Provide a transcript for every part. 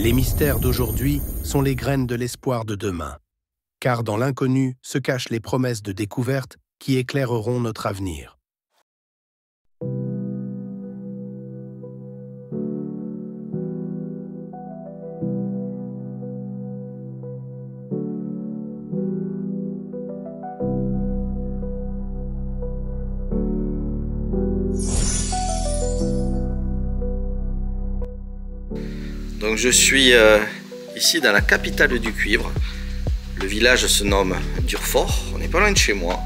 Les mystères d'aujourd'hui sont les graines de l'espoir de demain, car dans l'inconnu se cachent les promesses de découverte qui éclaireront notre avenir. Donc je suis ici dans la capitale du cuivre. Le village se nomme Durfort, on n'est pas loin de chez moi.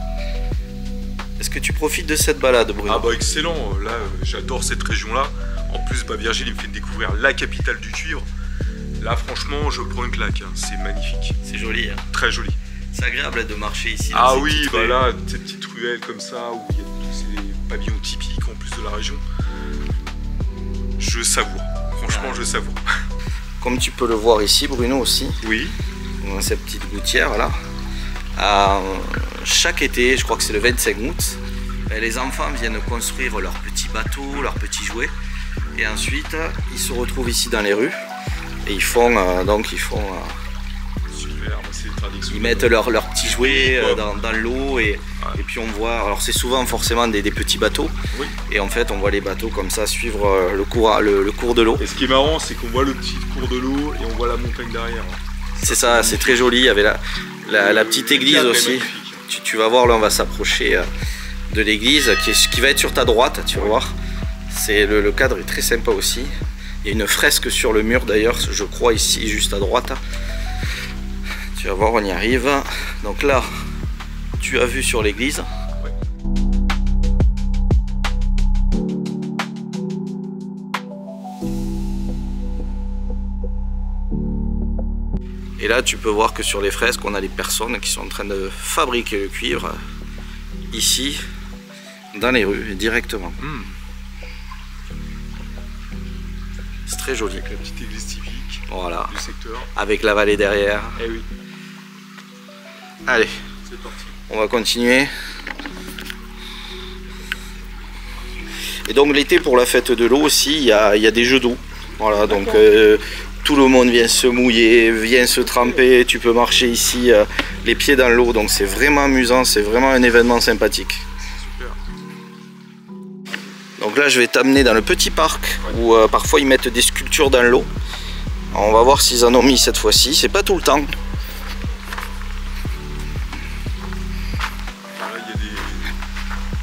Est-ce que tu profites de cette balade, Bruno? Ah bah excellent, là j'adore cette région-là. En plus, Virgile il me fait découvrir la capitale du cuivre. Là franchement, je prends une claque, hein. C'est magnifique. C'est joli, hein? Très joli. C'est agréable de marcher ici. Ah oui, bah là, ces petites ruelles comme ça, où il y a tous ces pavillons typiques en plus de la région. Je savoure, franchement je savoure. Comme tu peux le voir ici, Bruno, aussi. Oui. Dans cette petite gouttière là. Chaque été, je crois que c'est le 25 août, les enfants viennent construire leurs petits bateaux, leurs petits jouets. Et ensuite, ils se retrouvent ici dans les rues. Et ils font Super, c'est des traditions. ils mettent leurs petits jouets dans l'eau et puis on voit, alors c'est souvent forcément des petits bateaux, oui. Et en fait on voit les bateaux comme ça suivre le cours de l'eau. Et ce qui est marrant, c'est qu'on voit le petit cours de l'eau et on voit la montagne derrière. C'est ça, c'est très joli. Il y avait la petite église aussi. Tu vas voir, là on va s'approcher de l'église qui va être sur ta droite, tu vas voir. Le cadre est très sympa aussi. Il y a une fresque sur le mur d'ailleurs, je crois ici juste à droite. Tu vas voir, on y arrive. Donc là, tu as vu sur l'église. Ouais. Et là, tu peux voir que sur les fresques, on a les personnes qui sont en train de fabriquer le cuivre ici, dans les rues, directement. C'est très joli. Avec la petite église typique voilà. Du secteur. Avec la vallée derrière. Eh oui. Allez, c'est parti. On va continuer. Et donc l'été, pour la fête de l'eau aussi, il y a des jeux d'eau. Voilà, donc tout le monde vient se mouiller, vient se tremper. Tu peux marcher ici les pieds dans l'eau, donc c'est vraiment amusant, c'est vraiment un événement sympathique. Super. Donc là, je vais t'amener dans le petit parc où parfois ils mettent des sculptures dans l'eau. On va voir s'ils en ont mis cette fois-ci, c'est pas tout le temps. Là, il y a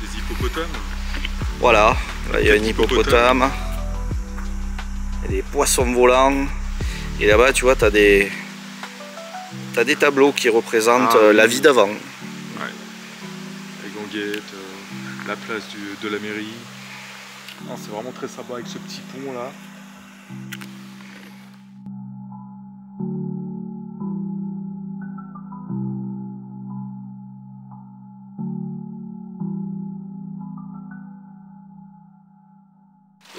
des hippopotames. Voilà, là il y a un hippopotame. Il y a des poissons volants. Et là-bas, tu vois, tu as des tableaux qui représentent la vie d'avant. Ouais. Les ganguettes, la place de la mairie. C'est vraiment très sympa avec ce petit pont là.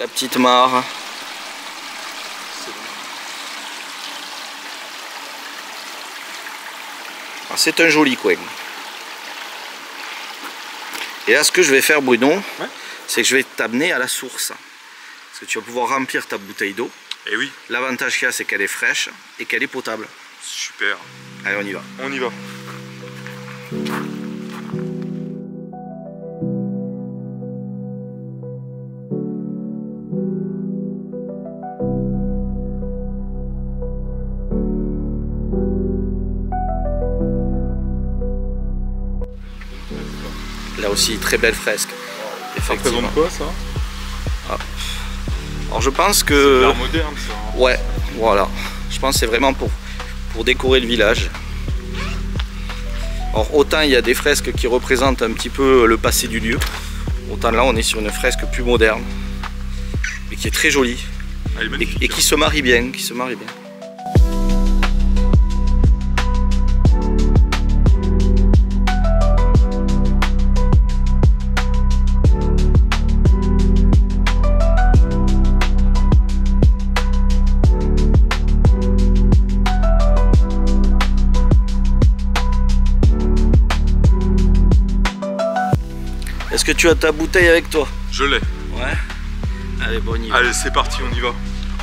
La petite mare. C'est un joli coin. Et là, ce que je vais faire, Bruno, c'est que je vais t'amener à la source. Parce que tu vas pouvoir remplir ta bouteille d'eau. Et oui. L'avantage qu'il y a, c'est qu'elle est fraîche et qu'elle est potable. Super. Allez, on y va. On y va. Là aussi, très belle fresque. Ça représente quoi ça? Alors je pense que... C'est de l'art moderne ça. Hein. Ouais, voilà. Je pense que c'est vraiment pour décorer le village. Alors autant il y a des fresques qui représentent un petit peu le passé du lieu, autant là on est sur une fresque plus moderne, mais qui est très jolie. Et qui se marie bien, Est-ce que tu as ta bouteille avec toi? Je l'ai. Ouais. Allez, bon, on y va. Allez, c'est parti, on y va.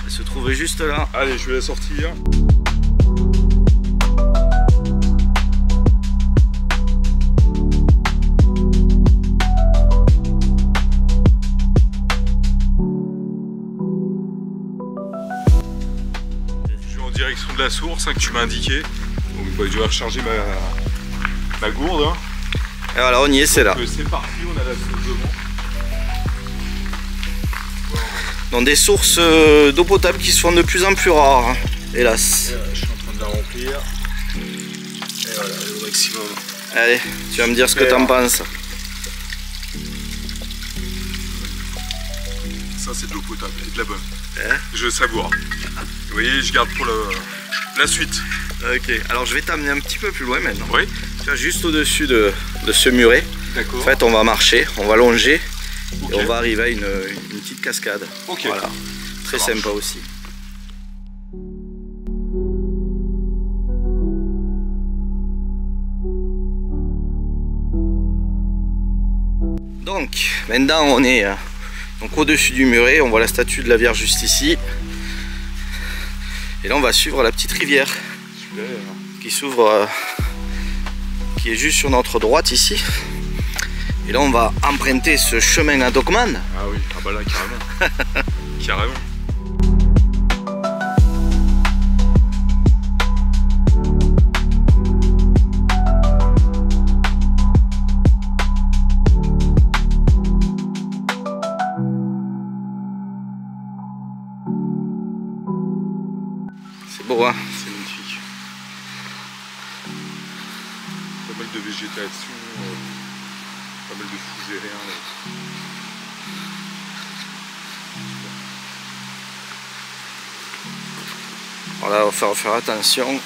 Elle se trouve juste là. Allez, je vais la sortir. Je vais en direction de la source que tu m'as indiqué. Donc bah, je vais recharger ma gourde. Hein. Et voilà, on y est, c'est là. C'est parti, on a la source devant. Dans des sources d'eau potable qui se font de plus en plus rares, hein, hélas. Je suis en train de la remplir. Et voilà, au maximum. Allez, tu vas me dire ce que t'en penses. Ça c'est de l'eau potable et de la bonne. Hein? Je savoure. Vous voyez, je garde pour la suite. Ok, alors je vais t'amener un petit peu plus loin maintenant. Oui. Tu vois, juste au-dessus de ce muret. D'accord. En fait, on va marcher, on va longer. Okay. Et on va arriver à une petite cascade. Ok. Voilà. Très sympa aussi. Donc, maintenant on est donc au-dessus du muret. On voit la statue de la Vierge juste ici. Et là on va suivre la petite rivière. Super. Qui s'ouvre, qui est juste sur notre droite ici. Et là on va emprunter ce chemin à Dogman. Ah oui, ah bah là carrément. Carrément. C'est beau hein. C'est magnifique. Pas mal de végétation. Pas mal de fougères. Voilà, il va faire attention. Ouais.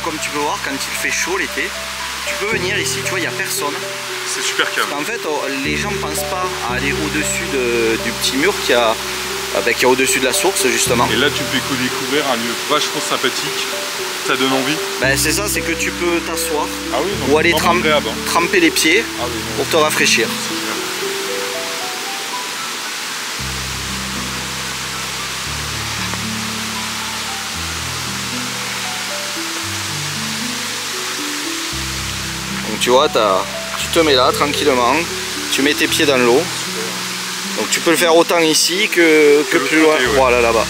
Comme tu peux voir, quand il fait chaud l'été, tu peux venir ici, tu vois, il n'y a personne. C'est super calme. En fait, les gens ne pensent pas à aller au-dessus du petit mur qu'il y a, au-dessus de la source, justement. Et là, tu peux découvrir un lieu vachement sympathique. Ça donne envie. Ben, c'est ça, c'est que tu peux t'asseoir oui, ou aller tremper les pieds pour te rafraîchir. Tu vois, tu te mets là tranquillement, tu mets tes pieds dans l'eau. Donc tu peux le faire autant ici que plus loin. Ouais. Voilà, là-bas.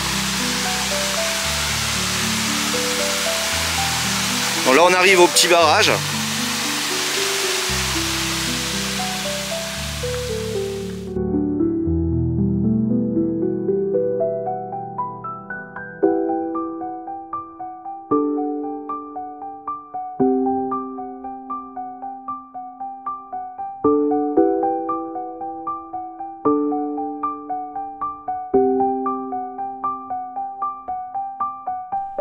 Donc là on arrive au petit barrage.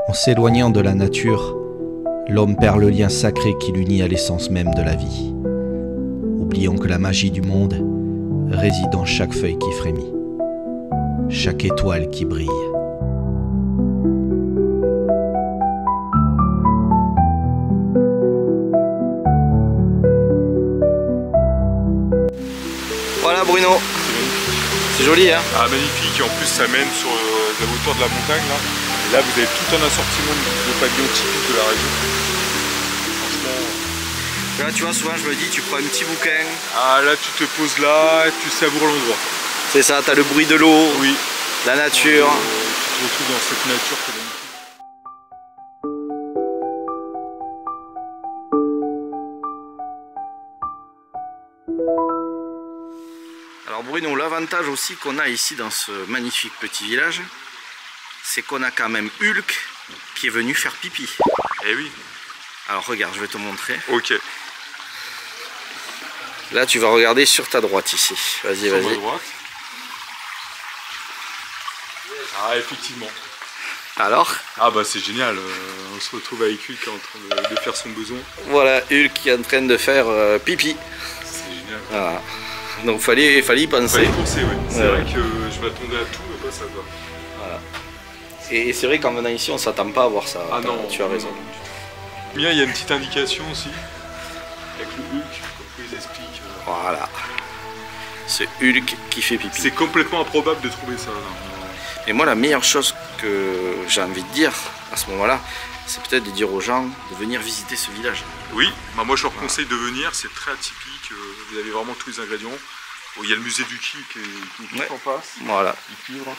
En s'éloignant de la nature, l'homme perd le lien sacré qui l'unit à l'essence même de la vie. Oublions que la magie du monde réside dans chaque feuille qui frémit, chaque étoile qui brille. Voilà Bruno, c'est joli hein. Ah magnifique, et en plus ça mène sur la hauteur de la montagne là. Et là vous avez tout un assortiment de pavillons typiques de la région. Franchement... Là tu vois, souvent je me dis, tu prends un petit bouquin. Ah là tu te poses là, et tu savoures l'endroit. C'est ça, t'as le bruit de l'eau, oui. La nature. Tu te retrouves dans cette nature qui est magnifique. Alors Bruno, l'avantage aussi qu'on a ici dans ce magnifique petit village, c'est qu'on a quand même Hulk qui est venu faire pipi. Eh oui. Alors regarde, je vais te montrer. Ok. Là tu vas regarder sur ta droite ici. Vas-y, Sur ma vas-y. droite. Ah effectivement. Alors? Ah bah c'est génial, on se retrouve avec Hulk qui est en train de faire son besoin. Voilà, Hulk qui est en train de faire pipi. C'est génial. Voilà. Donc fallait y penser. Fallait penser, oui. C'est Ouais. vrai que je m'attendais à tout, mais pas ça va. Voilà. Et c'est vrai qu'en venant ici, on s'attend pas à voir ça. Ah non, tu as raison. Bien, il y a une petite indication aussi, avec le Hulk, comme quoi ils expliquent. Voilà. Ce Hulk qui fait pipi. C'est complètement improbable de trouver ça. Là. Et moi, la meilleure chose que j'ai envie de dire à ce moment-là, c'est peut-être de dire aux gens de venir visiter ce village. Oui, bah moi je leur conseille de venir, c'est très atypique, vous avez vraiment tous les ingrédients. Bon, il y a le musée du Ki qui est juste Ouais. en face, Voilà. du cuivre.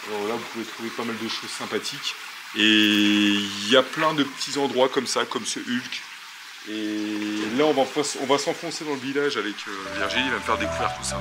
Alors là, vous pouvez trouver pas mal de choses sympathiques. Et il y a plein de petits endroits comme ça, comme ce Hulk. Et là, on va s'enfoncer dans le village avec Virginie, il va me faire découvrir tout ça.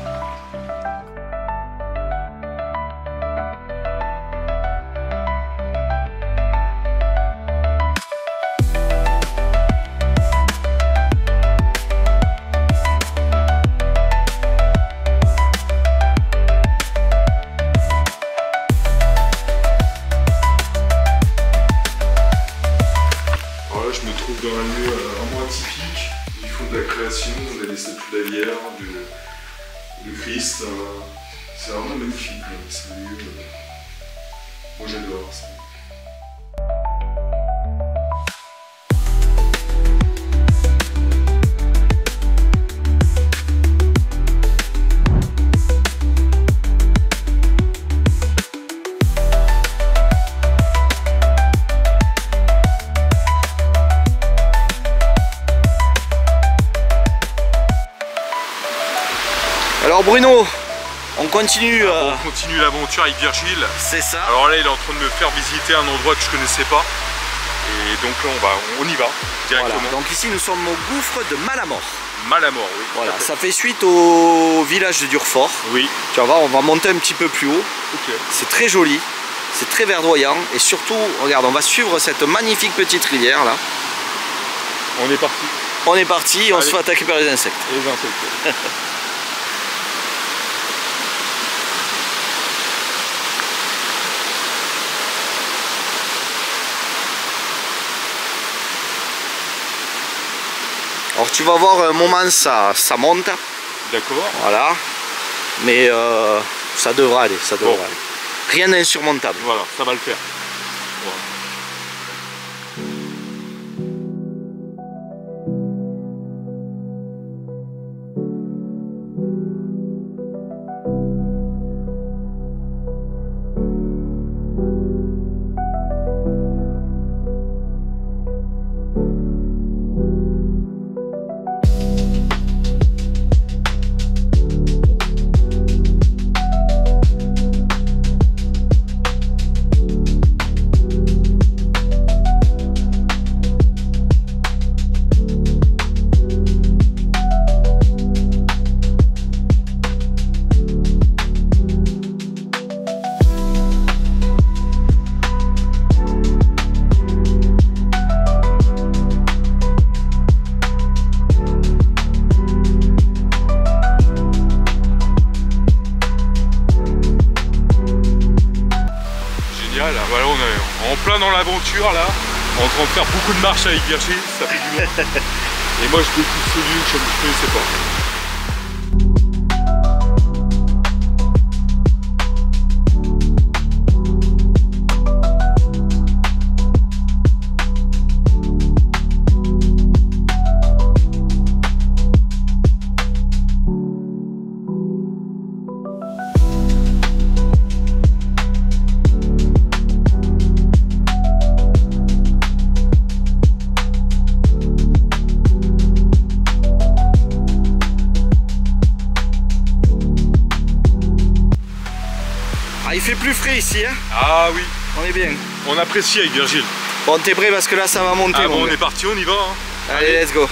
Alors là, je me trouve dans un lieu vraiment atypique. Ils font de la création, on a des statues d'Alière, de Christ. C'est vraiment magnifique. C'est un lieu. Moi j'adore ça. Alors Bruno, on continue. On continue l'aventure avec Virgile. C'est ça. Alors là, il est en train de me faire visiter un endroit que je connaissais pas. Et donc là, on y va directement. Voilà. Donc ici, nous sommes au gouffre de Malamort. Malamort, oui. Voilà, ça fait suite au village de Durfort. Oui. Tu vas voir, on va monter un petit peu plus haut. Ok. C'est très joli, c'est très verdoyant. Et surtout, regarde, on va suivre cette magnifique petite rivière là. On est parti. On est parti, on Allez. se fait attaquer par les insectes. Et les insectes. Alors tu vas voir, un moment ça monte, D'accord. voilà. Mais ça devra aller, ça devra Bon. aller. Rien d'insurmontable. Voilà, ça va le faire. Voilà. Génial, voilà, on est en plein dans l'aventure là, en train de faire beaucoup de marches avec Virgile, ça fait du bien. Et moi je découvre ce lieu que je ne connaissais pas. Ah, il fait plus frais ici, hein. Ah oui, On est bien. on apprécie avec Virgile. Bon, t'es prêt parce que là ça va monter. Ah mon bon, on gars. est parti, on y va. Hein. Allez, let's go.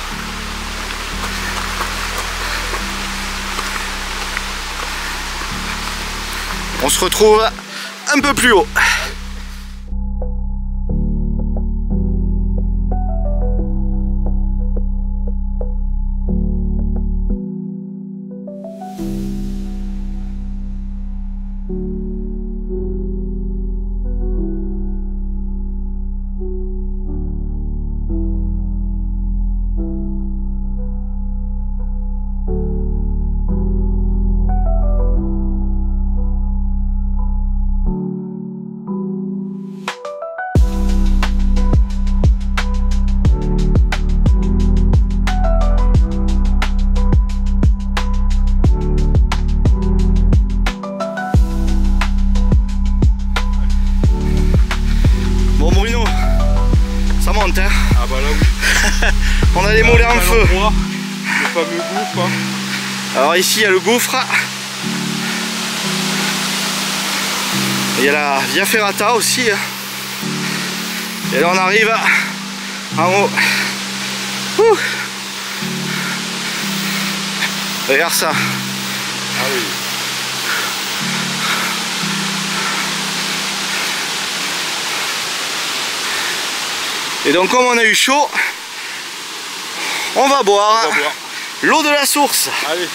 On se retrouve un peu plus haut. Hein. Ah bah là oui. On a les mollets en feu. Le fameux gouffre. Hein. Alors ici il y a le gouffre. Il y a la Via Ferrata aussi. Et là on arrive en haut. Ouh. Regarde ça. Ah oui. Et donc comme on a eu chaud, on va boire l'eau de la source. Allez. Et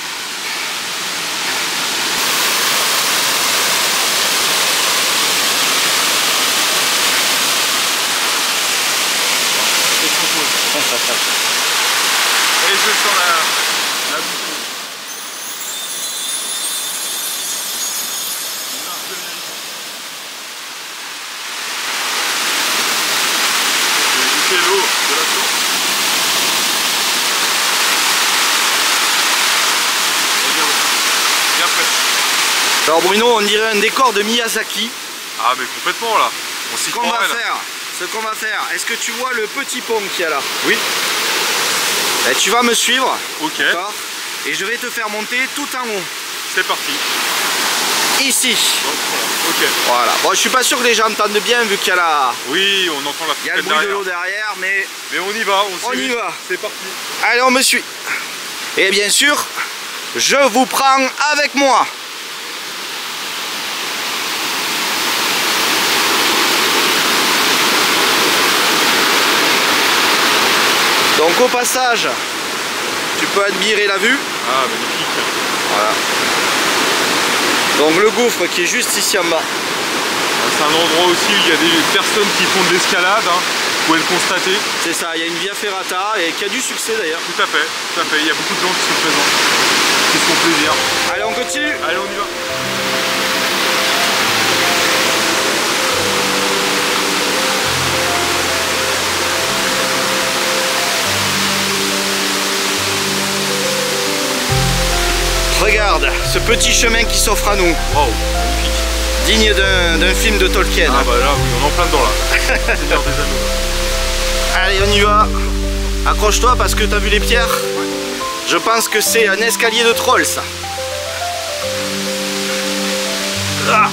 je sens la bouteille. C'est l'eau de la source. Bien fait. Alors Bruno, on dirait un décor de Miyazaki. Ah mais complètement là. On s'y croirait là. Ce qu'on va faire, est-ce que tu vois le petit pont qu'il y a là? Oui. Et tu vas me suivre. Ok. Et je vais te faire monter tout en haut. C'est parti. Ici. Ok. Voilà. Bon, je suis pas sûr que les gens entendent bien vu qu'il y a la... Oui, on entend la il y a le bruit de l'eau derrière, mais on y va, on y va. C'est parti. Allez, on me suit. Et bien sûr, je vous prends avec moi. Donc au passage, tu peux admirer la vue. Ah, magnifique. Voilà. Donc le gouffre qui est juste ici en bas. C'est un endroit aussi où il y a des personnes qui font de l'escalade, hein. Vous pouvez le constater. C'est ça, il y a une Via Ferrata et qui a du succès d'ailleurs. Tout à fait, tout à fait. Il y a beaucoup de gens qui sont présents, qui se font plaisir. Allez, on continue. Allez, on y va. Regarde ce petit chemin qui s'offre à nous. Oh, magnifique. Digne d'un film de Tolkien. Ah bah là, oui, on est en plein dedans là. Seigneur des Anneaux. Allez, on y va. Accroche-toi parce que t'as vu les pierres. Ouais. Je pense que c'est un escalier de troll ça. Ah.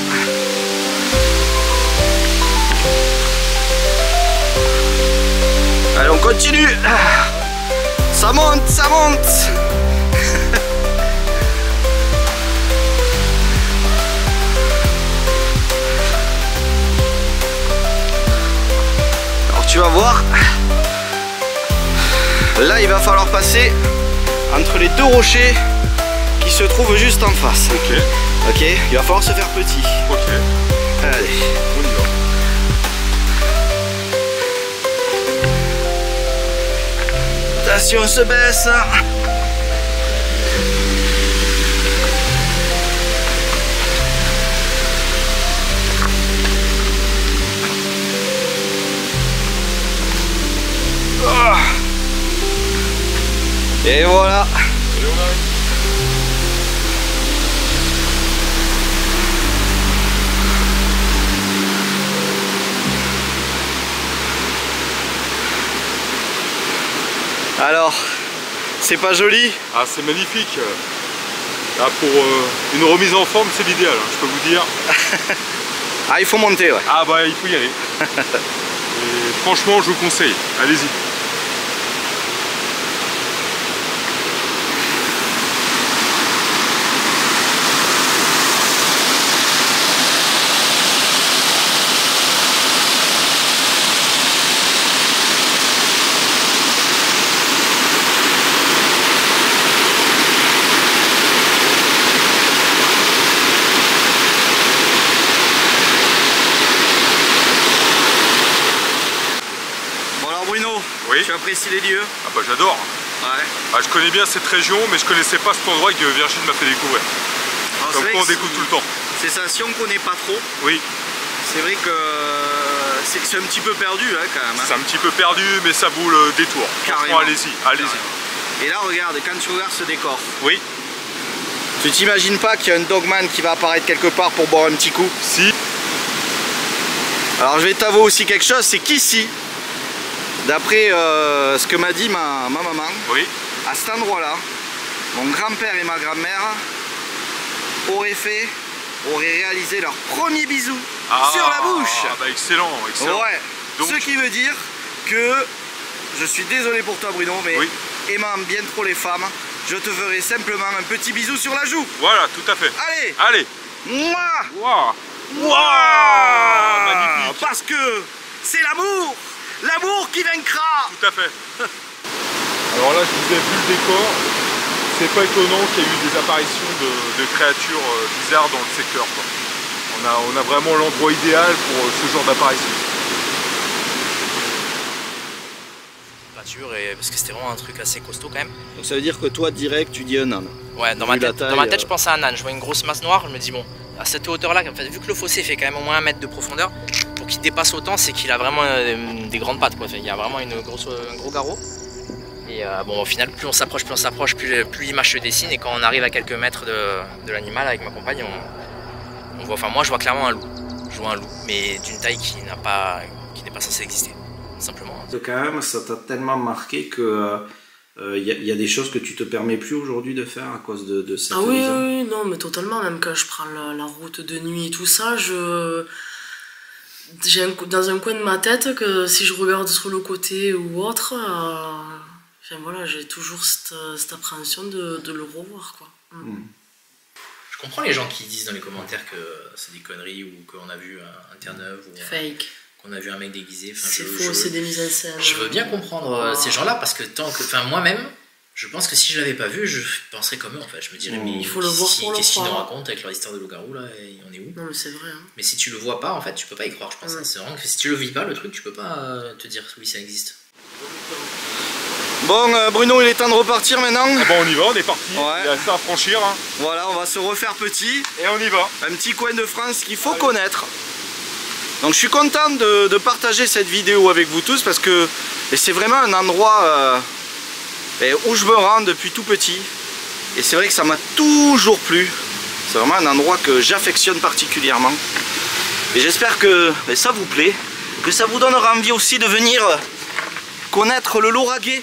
Allez, on continue. Ça monte, ça monte. Tu vas voir, là il va falloir passer entre les deux rochers qui se trouvent juste en face. Ok. Ok, il va falloir se faire petit. Ok. Allez, on y va. Attention, on se baisse. Et voilà. Et on arrive. Alors, c'est pas joli? Ah, c'est magnifique. Là, pour une remise en forme, c'est l'idéal, hein, je peux vous dire. Ah, il faut monter, ouais. Ah bah, il faut y aller. Et franchement, je vous conseille. Allez-y. ici les lieux? Ah bah j'adore. Ouais. Ah, je connais bien cette région, mais je connaissais pas cet endroit que Virgile m'a fait découvrir. Alors, Donc on découvre tout le temps. C'est ça, si on connaît pas trop, Oui. c'est vrai que c'est un petit peu perdu hein, quand même. Hein. C'est un petit peu perdu, mais ça vaut le détour. Carrément. Allez-y, allez-y. Et là regarde, quand tu regardes ce décor, Oui. tu t'imagines pas qu'il y a un dogman qui va apparaître quelque part pour boire un petit coup? Si. Alors je vais t'avouer aussi quelque chose, c'est qu'ici, d'après ce que m'a dit ma maman, Oui. à cet endroit-là, mon grand-père et ma grand-mère auraient réalisé leur premier bisou sur la bouche. Ah bah excellent, excellent. Ouais. Donc... Ce qui veut dire que, je suis désolé pour toi Bruno, mais oui. aimant bien trop les femmes, je te ferai simplement un petit bisou sur la joue. Voilà, tout à fait. Allez. Allez. Mouah. Waouh. Waouh. Magnifique. Parce que c'est l'amour, l'amour qui vaincra. Tout à fait. Alors là, je vous ai vu le décor. C'est pas étonnant qu'il y ait eu des apparitions de créatures bizarres dans le secteur, quoi. On a vraiment l'endroit idéal pour ce genre d'apparition. Et parce que c'était vraiment un truc assez costaud quand même. Donc ça veut dire que toi direct tu dis un âne. Ouais, dans ma tête je pensais à un âne. Je vois une grosse masse noire, je me dis bon, à cette hauteur là, en fait, vu que le fossé fait quand même au moins 1 mètre de profondeur, pour qu'il dépasse autant, c'est qu'il a vraiment des grandes pattes quoi. Il y a vraiment un gros garrot. Et bon, au final, plus on s'approche, plus l'image se dessine. Et quand on arrive à quelques mètres de l'animal avec ma compagne, on voit, enfin moi je vois clairement un loup. Je vois un loup, mais d'une taille qui n'est pas censée exister. Simplement. Quand même, ça t'a tellement marqué que y a des choses que tu te permets plus aujourd'hui de faire à cause de cette maison. Oui, non, mais totalement. Même quand je prends la route de nuit et tout ça, j'ai dans un coin de ma tête que si je regarde sur le côté ou autre, enfin, voilà, j'ai toujours cette appréhension de le revoir, quoi. Je comprends les gens qui disent dans les commentaires que c'est des conneries ou qu'on a vu un Terre-Neuve ou fake. On a vu un mec déguisé. Enfin, c'est faux, c'est des mises en scène. Je veux bien comprendre ces gens-là parce que moi-même, je pense que si je l'avais pas vu, je penserais comme eux en fait. Je me dirais, mais il faut le voir pour le qu'est-ce qu'ils nous croire. racontent avec leur histoire de loup-garou là, et on est où? Non, mais c'est vrai. Hein. Mais si tu le vois pas, en fait, tu peux pas y croire, je pense. C'est vraiment que si tu le vis pas, le truc, tu peux pas te dire oui, ça existe. Bon, Bruno, il est temps de repartir maintenant. Ah bon, on y va, on est parti. Ouais. Il y a ça à franchir. Hein. Voilà, on va se refaire petit. Et on y va. Un petit coin de France qu'il faut connaître. Donc je suis content de partager cette vidéo avec vous tous parce que c'est vraiment un endroit où je me rends depuis tout petit. Et c'est vrai que ça m'a toujours plu. C'est vraiment un endroit que j'affectionne particulièrement. Et j'espère que ça vous plaît, que ça vous donnera envie aussi de venir connaître le Lauragais.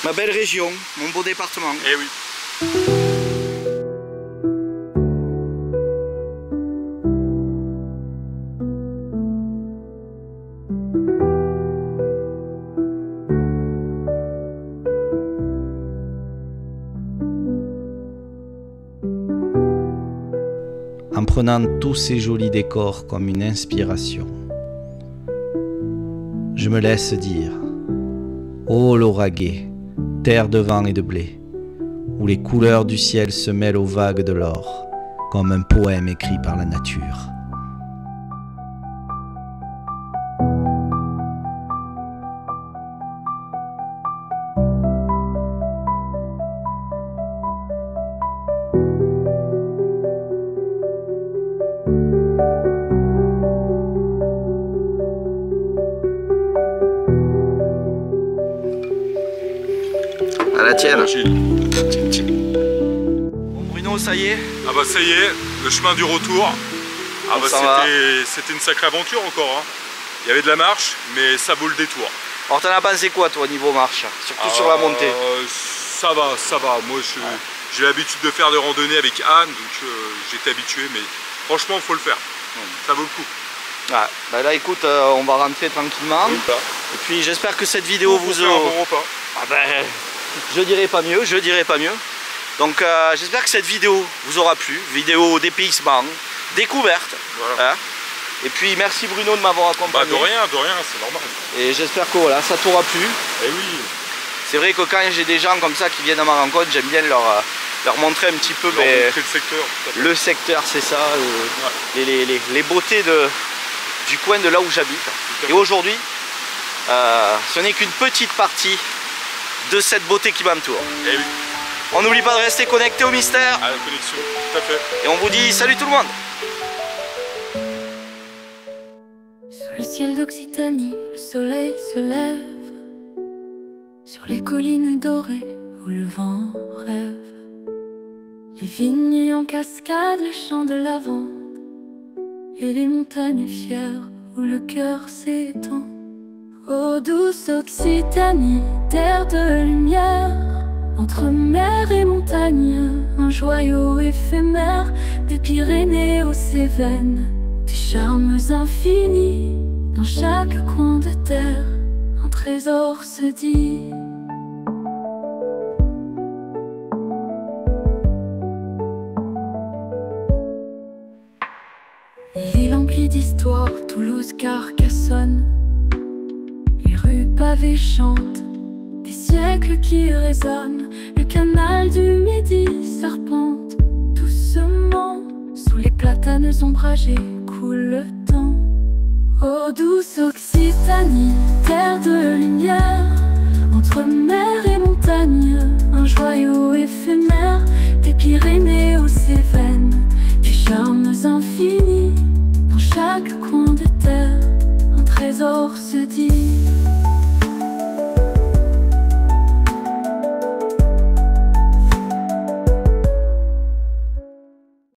Ma belle région, mon beau département. Eh oui. En prenant tous ces jolis décors comme une inspiration, je me laisse dire: ô Lauragais, terre de vent et de blé, où les couleurs du ciel se mêlent aux vagues de l'or, comme un poème écrit par la nature. À la tienne. Bon, Bruno, ça y est. Ah bah ça y est, le chemin du retour. Ah bah c'était une sacrée aventure encore. Hein. Il y avait de la marche, mais ça vaut le détour. Alors t'en as pensé quoi toi niveau marche? Surtout sur la montée. Ça va. Moi j'ai l'habitude de faire des randonnées avec Anne, donc j'étais habitué, mais franchement il faut le faire. Ça vaut le coup. Ah, bah là écoute, on va rentrer tranquillement. Oui, et puis j'espère que cette vidéo vous aura... un bon repas. Ah ben, je dirais pas mieux. Donc j'espère que cette vidéo vous aura plu. Vidéo dépaysement, découverte. Voilà. Hein. Et puis merci Bruno de m'avoir accompagné. Bah de rien, c'est normal. Et j'espère que voilà, ça t'aura plu. Et oui. C'est vrai que quand j'ai des gens comme ça qui viennent à ma rencontre, j'aime bien leur montrer un petit peu montrer le secteur. Le secteur, c'est ça, les beautés du coin de là où j'habite. Et aujourd'hui, ce n'est qu'une petite partie de cette beauté qui m'entoure. Eh oui. On n'oublie pas de rester connecté au mystère. À la connexion, tout à fait. Et on vous dit salut tout le monde. Sur le ciel d'Occitanie, le soleil se lève. Sur les collines dorées où le vent rêve. Les vignes en cascade, les champs de lavande. Et les montagnes fières où le cœur s'étend. Ô douce Occitanie, terre de lumière. Entre mer et montagne, un joyau éphémère. Des Pyrénées aux Cévennes, des charmes infinis. Dans chaque coin de terre, un trésor se dit. Ville emplie d'histoire, Toulouse, Carcassonne. Les rues pavées chantent, des siècles qui résonnent. Le canal du Midi serpente doucement. Sous les platanes ombragés coule le temps. Ô douce Occitanie, terre de lumière. Entre mer et montagne, un joyau éphémère. Des Pyrénées aux Cévennes, des charmes infinis. Dans chaque coin de terre, un trésor se dit.